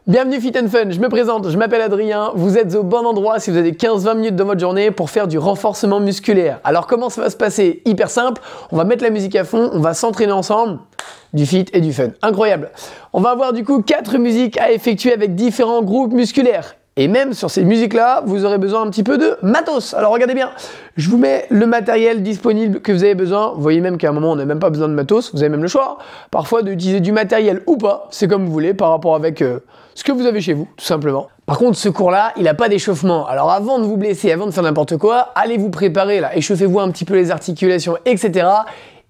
Bienvenue Fit and Fun, je me présente, je m'appelle Adrien, vous êtes au bon endroit si vous avez 15-20 minutes de votre journée pour faire du renforcement musculaire. Alors comment ça va se passer? Hyper simple, on va mettre la musique à fond, on va s'entraîner ensemble, du fit et du fun. Incroyable. On va avoir du coup 4 musiques à effectuer avec différents groupes musculaires. Et même sur ces musiques-là, vous aurez besoin un petit peu de matos. Alors regardez bien, je vous mets le matériel disponible que vous avez besoin. Vous voyez même qu'à un moment, on n'a même pas besoin de matos. Vous avez même le choix, parfois, d'utiliser du matériel ou pas. C'est comme vous voulez, par rapport avec ce que vous avez chez vous, tout simplement. Par contre, ce cours-là, il n'a pas d'échauffement. Alors avant de vous blesser, avant de faire n'importe quoi, allez vous préparer là. Échauffez-vous un petit peu les articulations, etc.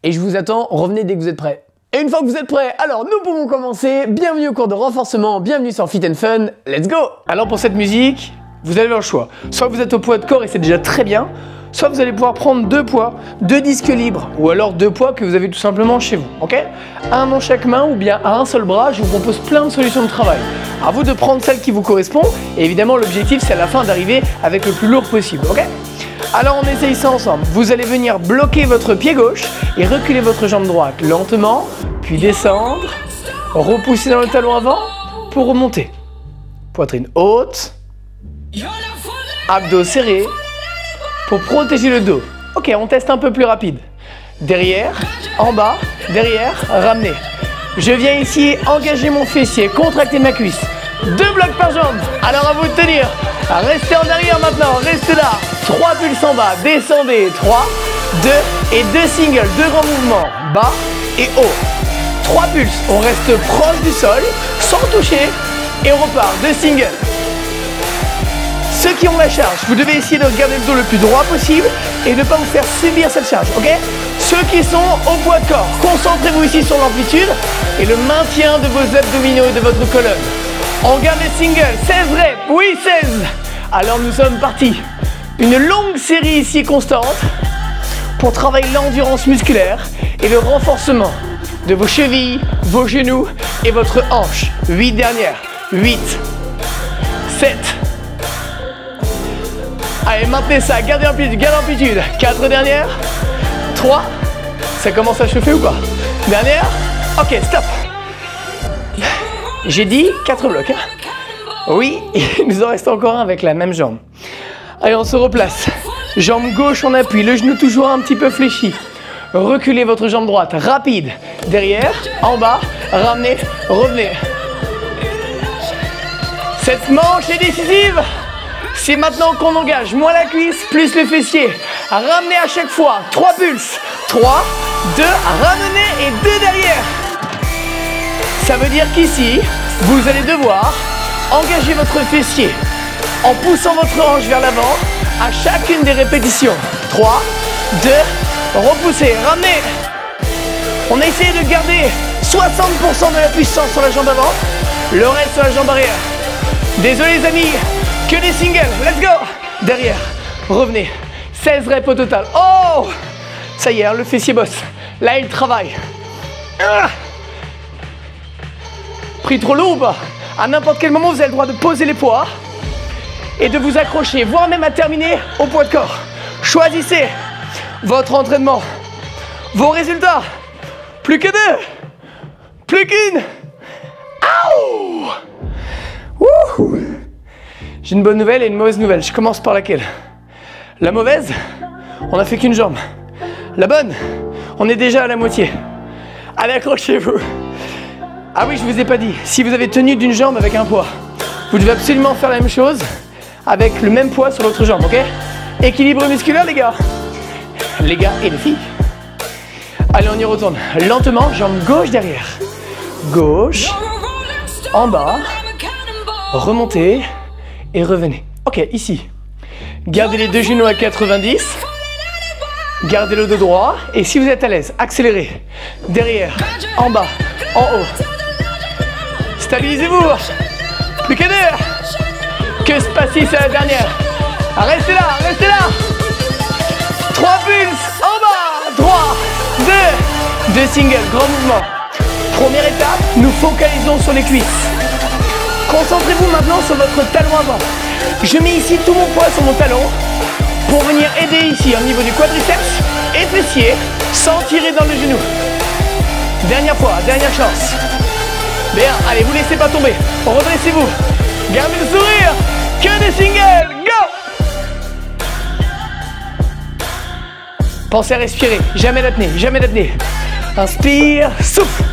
Et je vous attends, revenez dès que vous êtes prêts. Et une fois que vous êtes prêts, alors nous pouvons commencer. Bienvenue au cours de renforcement, bienvenue sur Fit and Fun, let's go! Alors pour cette musique, vous avez le choix. Soit vous êtes au poids de corps et c'est déjà très bien, soit vous allez pouvoir prendre 2 poids, 2 disques libres, ou alors 2 poids que vous avez tout simplement chez vous, ok? Un dans chaque main ou bien à un seul bras, je vous propose plein de solutions de travail. À vous de prendre celle qui vous correspond, et évidemment l'objectif c'est à la fin d'arriver avec le plus lourd possible, ok? Alors on essaye ça ensemble. Vous allez venir bloquer votre pied gauche et reculer votre jambe droite lentement, puis descendre, repousser dans le talon avant pour remonter. Poitrine haute, abdos serrés pour protéger le dos. Ok, on teste un peu plus rapide. Derrière, en bas, derrière, ramener. Je viens ici engager mon fessier, contracter ma cuisse. 2 blocs par jambe. Alors à vous de tenir. Restez en arrière maintenant, restez là. 3 pulses en bas, descendez. 3, 2 et 2 singles, 2 grands mouvements. Bas et haut. 3 pulses, on reste proche du sol, sans toucher. Et on repart, 2 singles. Ceux qui ont la charge, vous devez essayer de garder le dos le plus droit possible et ne pas vous faire subir cette charge, ok? Ceux qui sont au poids de corps, concentrez-vous ici sur l'amplitude et le maintien de vos abdominaux et de votre colonne. On garde les singles, 16 reps, oui 16. Alors nous sommes partis. Une longue série ici constante pour travailler l'endurance musculaire et le renforcement de vos chevilles, vos genoux et votre hanche. 8 dernières, 8, 7. Allez, maintenez ça, gardez l'amplitude. 4 dernières, 3. Ça commence à chauffer ou pas? Dernière, ok, stop. J'ai dit 4 blocs. Hein? Oui, il nous en reste encore un avec la même jambe. Allez, on se replace. Jambe gauche en appui, le genou toujours un petit peu fléchi. Reculez votre jambe droite, rapide. Derrière, en bas, ramenez, revenez. Cette manche est décisive. C'est maintenant qu'on engage moins la cuisse, plus le fessier. Ramenez à chaque fois, 3 pulses. 3, 2, ramenez et 2 derrière. Ça veut dire qu'ici, vous allez devoir engager votre fessier en poussant votre hanche vers l'avant à chacune des répétitions. 3, 2, repoussez, ramenez. On a essayé de garder 60% de la puissance sur la jambe avant, le reste sur la jambe arrière. Désolé les amis, que des singles, let's go. Derrière, revenez, 16 reps au total. Oh, ça y est, le fessier bosse. Là, il travaille. Pris trop lourd ou pas? À n'importe quel moment, vous avez le droit de poser les poids et de vous accrocher, voire même à terminer au poids de corps. Choisissez votre entraînement, vos résultats. Plus que 2, plus qu'une. Ouh. J'ai une bonne nouvelle et une mauvaise nouvelle. Je commence par laquelle? La mauvaise, on n'a fait qu'une jambe. La bonne, on est déjà à la moitié. Allez, accrochez-vous. Ah oui, je vous ai pas dit, si vous avez tenu d'une jambe avec un poids, vous devez absolument faire la même chose avec le même poids sur l'autre jambe, ok? Équilibre musculaire, les gars. Les gars et les filles. Allez, on y retourne. Lentement, jambe gauche derrière. Gauche, en bas, remontez et revenez. Ok, ici. Gardez les 2 genoux à 90. Gardez le dos droit. Et si vous êtes à l'aise, accélérez. Derrière, en bas, en haut. Stabilisez-vous. Plus que 2. Que se passe-t-il, c'est la dernière? Restez là, restez là. 3 pulses en bas. 3, 2, 2 singles, grand mouvement. Première étape, nous focalisons sur les cuisses. Concentrez-vous maintenant sur votre talon avant. Je mets ici tout mon poids sur mon talon pour venir aider ici au niveau du quadriceps et fessier sans tirer dans le genou. Dernière fois, dernière chance. Bien, allez, vous laissez pas tomber. Redressez-vous. Gardez le sourire. Que des singles. Go! Pensez à respirer. Jamais d'apnée, jamais d'apnée. Inspire, souffle.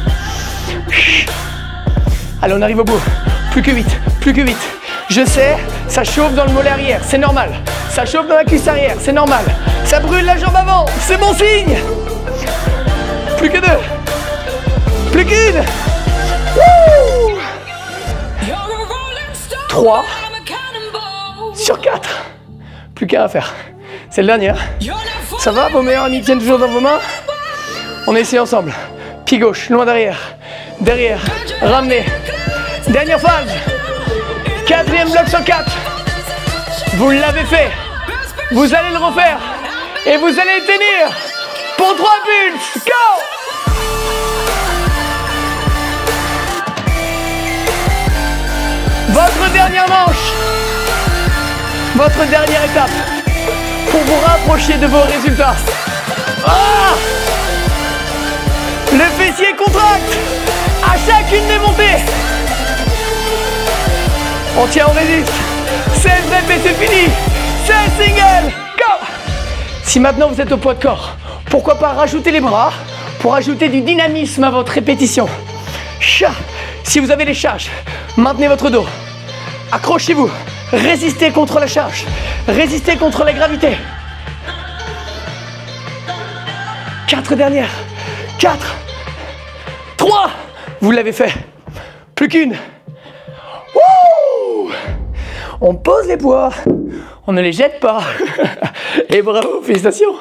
Allez, on arrive au bout. Plus que 8, plus que 8. Je sais, ça chauffe dans le mollet arrière, c'est normal. Ça chauffe dans la cuisse arrière, c'est normal. Ça brûle la jambe avant, c'est bon signe. Plus que 2. Plus qu'une. 3 sur 4. Plus qu'un à faire. C'est le dernier. Ça va, vos meilleurs amis tiennent toujours dans vos mains? On essaie ensemble. Pied gauche, loin derrière. Derrière, ramenez. Dernière phase. 4e bloc sur 4. Vous l'avez fait. Vous allez le refaire. Et vous allez le tenir. Pour 3 pulses. Go! Votre dernière manche. Votre dernière étape. Pour vous rapprocher de vos résultats. Ah! Le fessier contracte à chacune des montées. On tient, on résiste. 16 reps et c'est fini. 16 singles. Go! Si maintenant vous êtes au poids de corps, pourquoi pas rajouter les bras pour ajouter du dynamisme à votre répétition. Si vous avez les charges, maintenez votre dos. Accrochez-vous. Résistez contre la charge. Résistez contre la gravité. 4 dernières. 4. 3. Vous l'avez fait. Plus qu'une. Wouh! On pose les poids. On ne les jette pas. Et bravo, félicitations.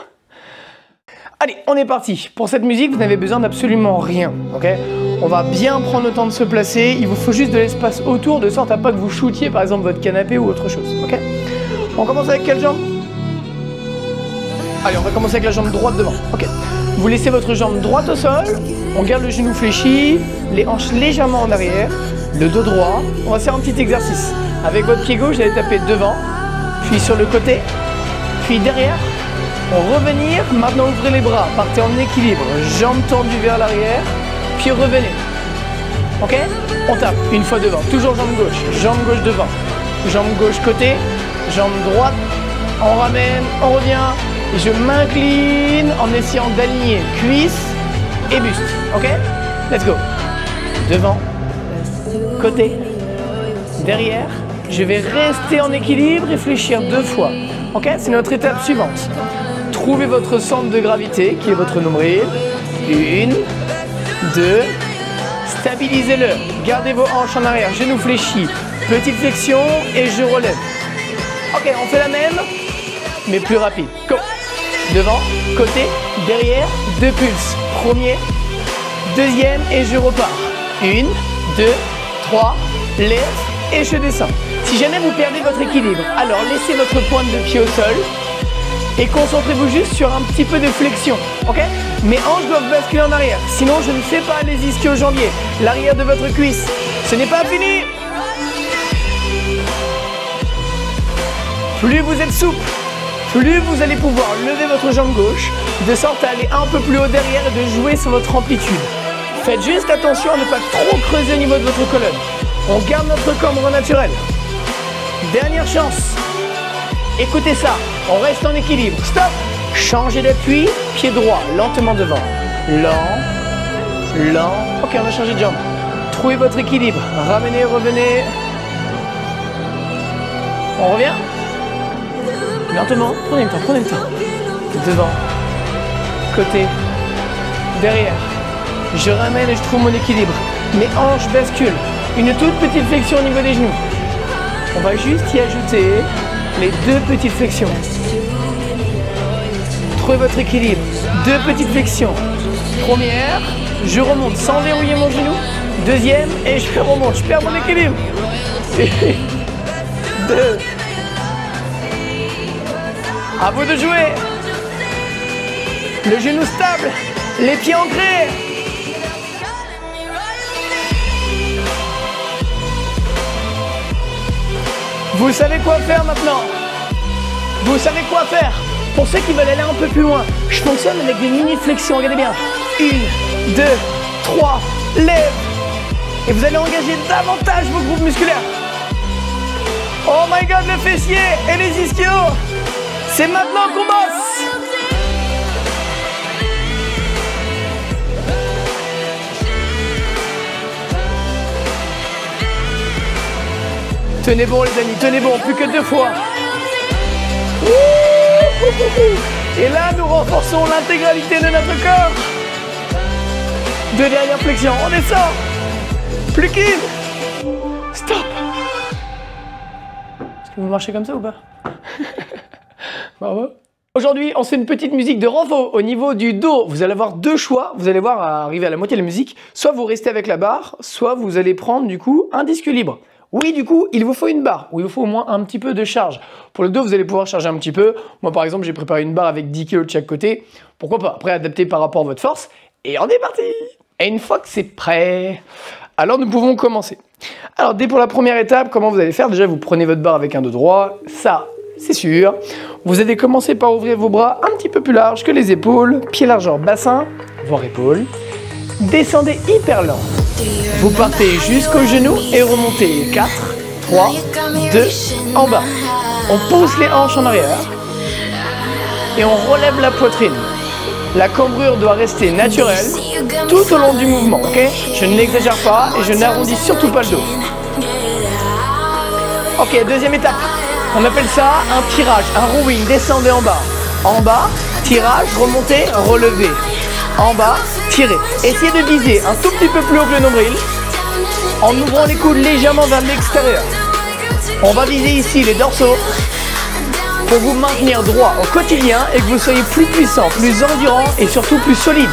Allez, on est parti. Pour cette musique, vous n'avez besoin d'absolument rien. Ok? On va bien prendre le temps de se placer. Il vous faut juste de l'espace autour, de sorte à pas que vous shootiez par exemple votre canapé ou autre chose. Ok? On commence avec quelle jambe? Allez, on va commencer avec la jambe droite devant. Ok. Vous laissez votre jambe droite au sol. On garde le genou fléchi, les hanches légèrement en arrière, le dos droit. On va faire un petit exercice. Avec votre pied gauche, vous allez taper devant, puis sur le côté, puis derrière. On revenir. Maintenant, ouvrez les bras. Partez en équilibre. Jambes tendues vers l'arrière, puis revenez. Ok? On tape une fois devant. Toujours jambe gauche devant. Jambe gauche côté, jambe droite. On ramène, on revient. Et je m'incline en essayant d'aligner cuisse et buste. Ok? Let's go. Devant, côté, derrière. Je vais rester en équilibre, réfléchir 2 fois. Ok? C'est notre étape suivante. Trouvez votre centre de gravité, qui est votre nombril. 1, 2. Stabilisez-le. Gardez vos hanches en arrière, genoux fléchis. Petite flexion et je relève. Ok, on fait la même, mais plus rapide. Go. Devant, côté, derrière, 2 pulses. Premier, deuxième et je repars. 1, 2, 3, lève et je descends. Si jamais vous perdez votre équilibre, alors laissez votre pointe de pied au sol et concentrez-vous juste sur un petit peu de flexion. Ok? Mes hanches doivent basculer en arrière. Sinon, je ne fais pas les ischio-jambiers. L'arrière de votre cuisse. Ce n'est pas fini. Plus vous êtes souple, plus vous allez pouvoir lever votre jambe gauche, de sorte à aller un peu plus haut derrière et de jouer sur votre amplitude. Faites juste attention à ne pas trop creuser au niveau de votre colonne. On garde notre cambre naturel. Dernière chance. Écoutez ça, on reste en équilibre. Stop. Changez d'appui, pied droit, lentement devant. Lent. Ok, on va changer de jambe. Trouvez votre équilibre. Ramenez, revenez. On revient. Lentement, prenez le temps. Devant, côté, derrière. Je ramène et je trouve mon équilibre. Mes hanches basculent. Une toute petite flexion au niveau des genoux. On va juste y ajouter les 2 petites flexions. Trouvez votre équilibre. 2 petites flexions. Première, je remonte sans verrouiller mon genou. Deuxième, et je remonte. Je perds mon équilibre. 2. À vous de jouer. Le genou stable, les pieds ancrés. Vous savez quoi faire maintenant. Vous savez quoi faire. Pour ceux qui veulent aller un peu plus loin, je fonctionne avec des mini flexions. Regardez bien. 1, 2, 3, lève. Et vous allez engager davantage vos groupes musculaires. Oh my god, le fessier et les ischios. C'est maintenant qu'on bosse. Tenez bon les amis, tenez bon, plus que 2 fois. Et là, nous renforçons l'intégralité de notre corps. 2 dernières flexions, on descend. Plus qu'une. Stop. Est-ce que vous marchez comme ça ou pas? Bravo. Aujourd'hui, on fait une petite musique de renfort au niveau du dos. Vous allez avoir 2 choix. Vous allez voir arriver à la moitié de la musique. Soit vous restez avec la barre, soit vous allez prendre du coup un disque libre. Oui, du coup, il vous faut une barre, ou il vous faut au moins un petit peu de charge. Pour le dos, vous allez pouvoir charger un petit peu. Moi, par exemple, j'ai préparé une barre avec 10 kg de chaque côté. Pourquoi pas? Après, adapter par rapport à votre force. Et on est parti! Et une fois que c'est prêt, alors nous pouvons commencer. Alors, dès pour la première étape, comment vous allez faire? Déjà, vous prenez votre barre avec un dos droit. Ça, c'est sûr. Vous allez commencer par ouvrir vos bras un petit peu plus larges que les épaules. Pied largeur bassin, voire épaules. Descendez hyper lent. Vous partez jusqu'au genou et remontez. 4, 3, 2, en bas. On pousse les hanches en arrière. Et on relève la poitrine. La cambrure doit rester naturelle tout au long du mouvement, ok? Je ne l'exagère pas et je n'arrondis surtout pas le dos. Ok, deuxième étape. On appelle ça un tirage, un rowing. Descendez en bas. En bas, tirage, remontez, relevez. En bas, tirez. Essayez de viser un tout petit peu plus haut que le nombril en ouvrant les coudes légèrement vers l'extérieur. On va viser ici les dorsaux pour vous maintenir droit au quotidien et que vous soyez plus puissant, plus endurant et surtout plus solide.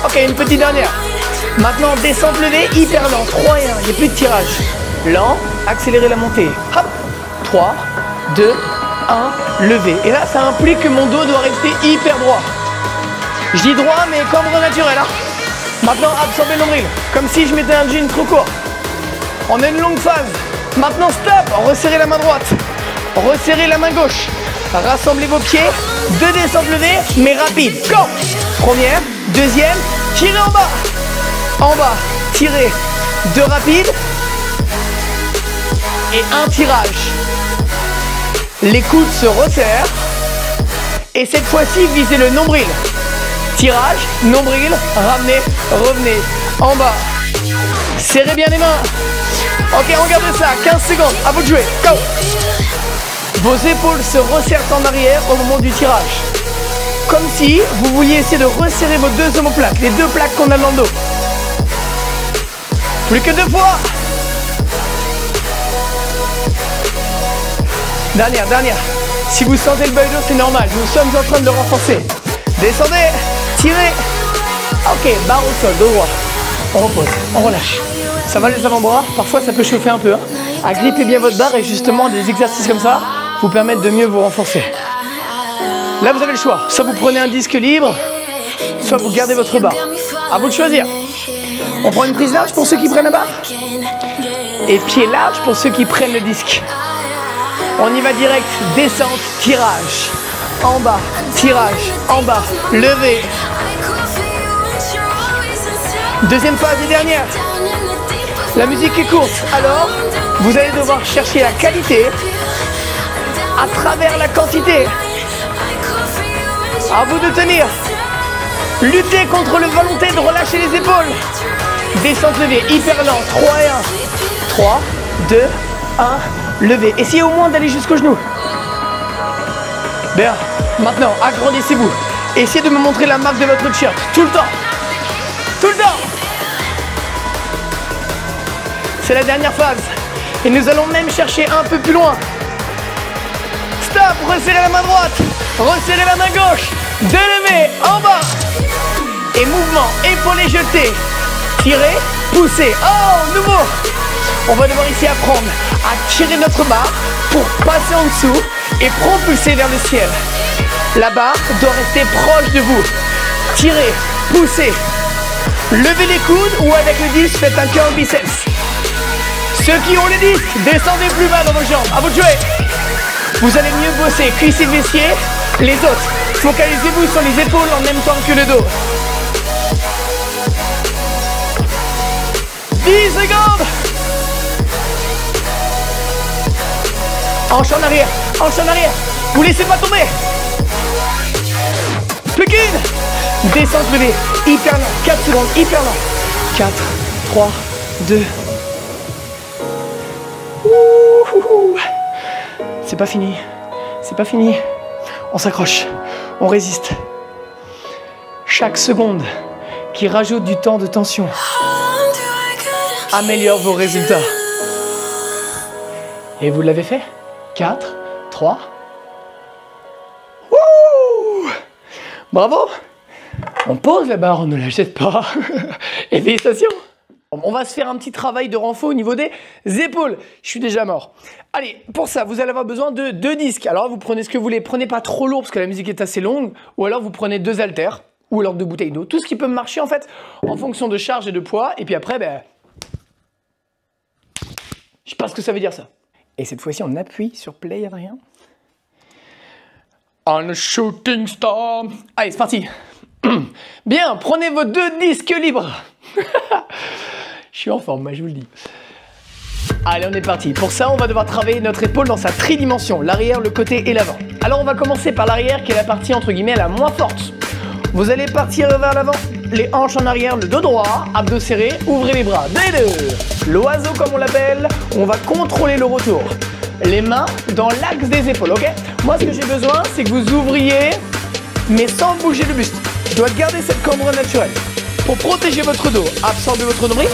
Ok, une petite dernière. Maintenant, descente levée, hyper lent. 3 et 1, il n'y a plus de tirage. Lent, accélérez la montée. Hop, 3, 2, 1, levé. Et là, ça implique que mon dos doit rester hyper droit. Je dis droit, mais cambre naturel. Hein. Maintenant, absorbez le nombril, comme si je mettais un jean trop court. On a une longue phase. Maintenant, stop, resserrez la main droite. Resserrez la main gauche. Rassemblez vos pieds. 2 descentes levées, mais rapides. Go! Première, deuxième, tirez en bas. En bas, tirez. 2 rapides. Et un tirage. Les coudes se resserrent. Et cette fois-ci, visez le nombril. Tirage, nombril, ramenez, revenez. En bas. Serrez bien les mains. Ok, on garde ça. 15 secondes. À vous de jouer. Go! Vos épaules se resserrent en arrière au moment du tirage. Comme si vous vouliez essayer de resserrer vos 2 omoplates, les 2 plaques qu'on a dans le dos. Plus que 2 fois. Dernière. Si vous sentez le bas du dos, c'est normal. Nous sommes en train de le renforcer. Descendez, tirez. Ok, barre au sol, dos droit. On repose, on relâche. Ça va les avant-bras? Parfois ça peut chauffer un peu. Hein. Agrippez bien votre barre et justement des exercices comme ça vous permettent de mieux vous renforcer. Là vous avez le choix. Soit vous prenez un disque libre, soit vous gardez votre barre. À vous de choisir. On prend une prise large pour ceux qui prennent la barre. Et pied large pour ceux qui prennent le disque. On y va direct, descente, tirage. En bas, tirage, en bas, levé. Deuxième phase et dernière. La musique est courte, alors vous allez devoir chercher la qualité à travers la quantité. À vous de tenir. Luttez contre le volonté de relâcher les épaules. Descente levée, hyper lent, 3 et 1. 3, 2, 1, levé. Essayez au moins d'aller jusqu'au genou. Bien, maintenant, agrandissez-vous. Essayez de me montrer la marque de votre t-shirt. Tout le temps. Tout le temps. C'est la dernière phase. Et nous allons même chercher un peu plus loin. Stop, resserrez la main droite. Resserrez la main gauche. Délevé, en bas. Et mouvement, épaules jeté. Tirez, poussez. Oh, nouveau. On va devoir ici apprendre à tirer notre barre pour passer en dessous et propulser vers le ciel. La barre doit rester proche de vous. Tirez, poussez. Levez les coudes ou avec le disque, faites un curl biceps. Ceux qui ont le disque, descendez plus bas dans vos jambes. À vous de jouer. Vous allez mieux bosser cuisses et fessiers. Les autres, focalisez-vous sur les épaules en même temps que le dos. 10 secondes. Hanche en arrière, hanche en arrière. Vous laissez pas tomber. Plus qu'une. Descente levée, hyper lent. 4 secondes, hyper lent. 4, 3, 2. C'est pas fini. C'est pas fini. On s'accroche. On résiste. Chaque seconde qui rajoute du temps de tension améliore vos résultats. Et vous l'avez fait? 4, 3. Wouh! Bravo! On pose la barre, on ne la jette pas. Et félicitations! On va se faire un petit travail de renfort au niveau des épaules. Je suis déjà mort. Allez, pour ça, vous allez avoir besoin de 2 disques. Alors vous prenez ce que vous voulez. Prenez pas trop lourd parce que la musique est assez longue. Ou alors vous prenez 2 haltères. Ou alors 2 bouteilles d'eau. Tout ce qui peut marcher en fait en fonction de charge et de poids. Et puis après, ben... je sais pas ce que ça veut dire ça. Et cette fois-ci, on appuie sur play, Adrien. On a shooting star. Allez, c'est parti. Bien, prenez vos 2 disques libres. Je suis en forme, moi, je vous le dis. Allez, on est parti. Pour ça, on va devoir travailler notre épaule dans sa tridimension, l'arrière, le côté et l'avant. Alors, on va commencer par l'arrière, qui est la partie, entre guillemets, la moins forte. Vous allez partir vers l'avant, les hanches en arrière, le dos droit, abdos serrés, ouvrez les bras, des deux. L'oiseau, comme on l'appelle, on va contrôler le retour. Les mains dans l'axe des épaules, ok? Moi, ce que j'ai besoin, c'est que vous ouvriez, mais sans bouger le buste. Je dois garder cette cambre naturelle. Pour protéger votre dos, absorbez votre nombril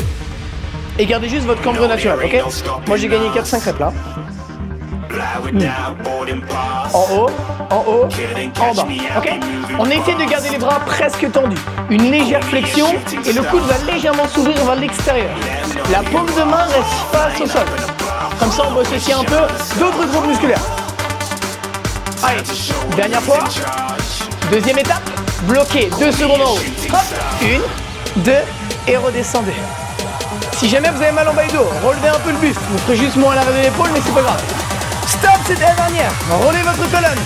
et gardez juste votre cambre naturelle, ok? Moi, j'ai gagné 4-5 reps là. En haut, en bas, ok? On essaie de garder les bras presque tendus. Une légère flexion et le coude va légèrement s'ouvrir vers l'extérieur. La paume de main reste face au sol. Comme ça, on bosse aussi un peu d'autres groupes musculaires. Allez, dernière fois. Deuxième étape, bloquez 2 secondes en haut. Hop, 1, 2 et redescendez. Si jamais vous avez mal en bas du dos, relevez un peu le buste. Vous ferez juste moins à l'arrêt de l'épaule, mais c'est pas grave. Stop, c'était la dernière. Relevez votre colonne.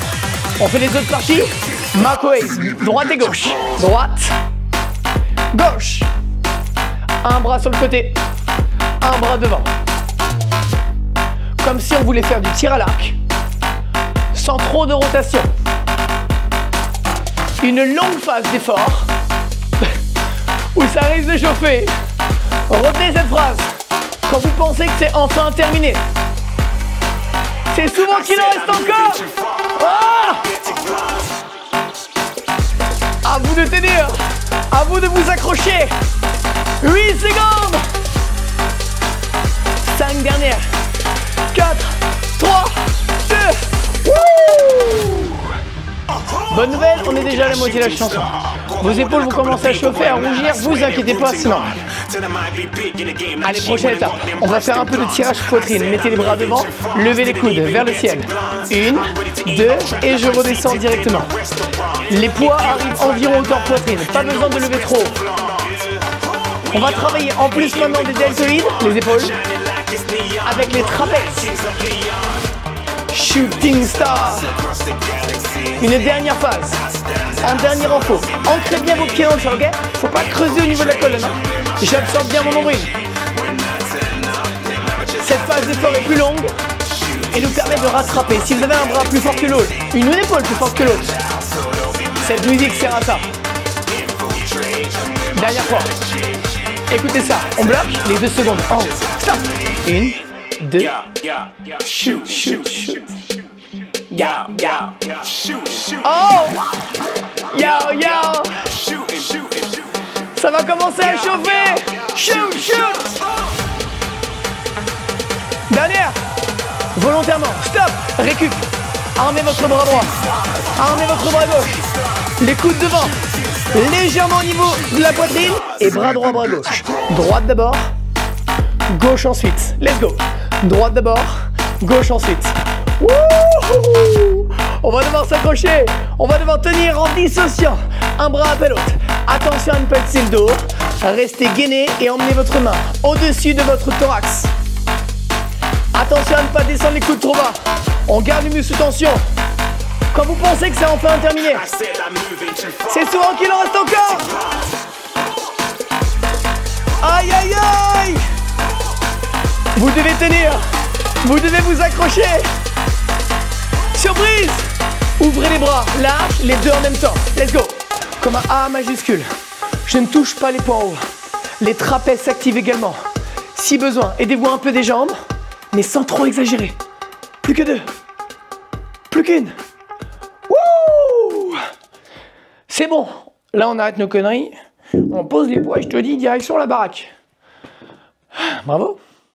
On fait les autres parties. Macroways, droite et gauche. Droite, gauche. Un bras sur le côté, un bras devant. Comme si on voulait faire du tir à l'arc, sans trop de rotation. Une longue phase d'effort, où ça risque de chauffer. Retenez cette phrase, quand vous pensez que c'est enfin terminé. C'est souvent qu'il en reste encore. Ah, à vous de tenir, à vous de vous accrocher. 8 secondes. 5 dernières. 4, 3, 2. Wouh! Bonne nouvelle, on est déjà à la moitié de la chanson. Vos épaules vont commencer à chauffer, à rougir, vous inquiétez pas, c'est normal. Allez, prochaine étape, on va faire un peu de tirage poitrine. Mettez les bras devant, levez les coudes vers le ciel. 1, 2, et je redescends directement. Les poids arrivent environ hauteur poitrine, pas besoin de lever trop. On va travailler en plus maintenant des deltoïdes, les épaules, avec les trapèzes. Shooting star. Une dernière phase. Un dernier renfort. Ancrez bien vos pieds dans le sol, ok? Faut pas creuser au niveau de la colonne. Hein. J'absorbe bien mon nombril. Cette phase d'effort est plus longue et nous permet de rattraper. Si vous avez un bras plus fort que l'autre, une épaule plus forte que l'autre, cette musique sert à ça. Dernière fois. Écoutez ça. On bloque les 2 secondes. En haut. Stop. 1, 2. Shoot, shoot, shoot. Oh! Yo, yo! Ça va commencer à chauffer! Shoot, shoot! Dernière! Volontairement, stop! Récup! Armez votre bras droit! Armez votre bras gauche! Les coudes devant! Légèrement au niveau de la poitrine et bras droit, bras gauche. Droite d'abord, gauche ensuite. Let's go! Droite d'abord, gauche ensuite. Wouhou! On va devoir s'accrocher, on va devoir tenir en dissociant un bras après l'autre. Attention à ne pas être le dos, restez gainé et emmenez votre main au-dessus de votre thorax. Attention à ne pas descendre les coudes trop bas, on garde les muscles sous tension. Quand vous pensez que c'est enfin terminé, c'est souvent qu'il en reste encore. Aïe aïe aïe! Vous devez tenir. Vous devez vous accrocher. Surprise. Ouvrez les bras, large, les deux en même temps. Let's go. Comme un A majuscule. Je ne touche pas les points hauts. Les trapèzes s'activent également. Si besoin, aidez-vous un peu des jambes, mais sans trop exagérer. Plus que deux. Plus qu'une. Wouh! C'est bon. Là, on arrête nos conneries. On pose les poids et je te dis direction la baraque. Bravo.